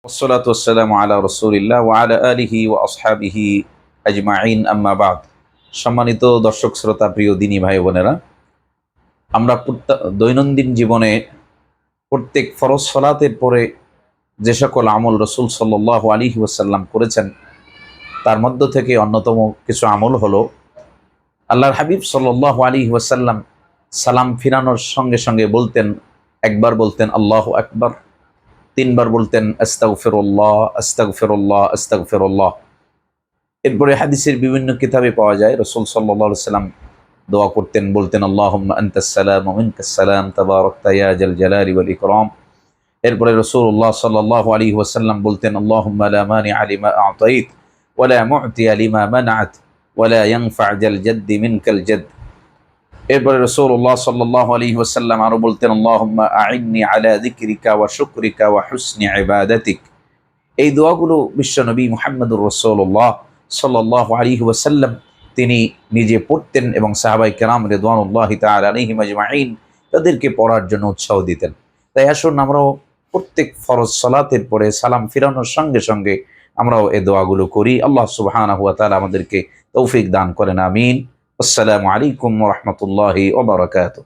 والصلاة والسلام على رسول الله وعلى آله وأصحابه أجمعين أما بعد। সম্মানিত দর্শক শ্রোতা, প্রিয় দিনী ভাই বোনেরা, আমরা দৈনন্দিন জীবনে প্রত্যেক ফরজ সালাতের পরে যে সকল আমল রসুল সাল্লাল্লাহু আলাইহি ওয়াসাল্লাম করেছেন, তার মধ্য থেকে অন্যতম কিছু আমল হলো আল্লাহর হাবিব সাল্লাল্লাহু আলাইহি ওয়াসাল্লাম সালাম ফিরানোর সঙ্গে সঙ্গে বলতেন, একবার বলতেন আল্লাহু আকবার, তিনবার বলতেন আস্তাগফিরুল্লাহ আস্তাগফিরুল্লাহ আস্তাগফিরুল্লাহ। এরপরে হাদিসের বিভিন্ন কিতাবে পাওয়া যায় রাসূল সাল্লাল্লাহু আলাইহি ওয়াসাল্লাম দোয়া করতেন, বলতেন আল্লাহুম্মা আনতাস সালাম ওয়া মিনকাস সালাম তাবারাকতা ইয়া জাল জালালি ওয়াল ইকরাম। এরপরে রাসূলুল্লাহ সাল্লাল্লাহু আলাইহি ওয়াসাল্লাম বলতেন আল্লাহুম্মা লা মানিআ লিমা আ'তাইত ওয়া লা মু'তিয়া লিমা মানা'ত ওয়া লা ইয়ানফা' জাল জাদ্দি মিনকাল জাদ। এরপরে রাসূলুল্লাহ সাল্লাল্লাহু আলাইহি ওয়াসাল্লাম আরো বলতেন আল্লাহুম্মা আ'ইন্নি আলা যিকরিকা ওয়া শুকরিকা ওয়া হুসনি ইবাদাতিক। এই দোয়াগুলো বিশ্বনবী মুহাম্মদুর রাসূলুল্লাহ সাল্লাল্লাহু আলাইহি ওয়াসাল্লাম তিনি নিজে পড়তেন এবং সাহাবায়ে কেরাম রিদওয়ানুল্লাহি তাআলা আলাইহিম আজমাইন তাদেরকে পড়ার জন্য উৎসাহ দিতেন। তাই আসুন আমরাও প্রত্যেক ফরজ সালাতের পরে সালাম ফিরানোর সঙ্গে সঙ্গে আমরাও এই দোয়াগুলো করি। আল্লাহ সুবহানাহু ওয়া তাআলা আমাদেরকে তৌফিক দান করেন, আমিন। আসসালামু আলাইকুম ওয়া রাহমাতুল্লাহি ওয়া বারাকাতুহু।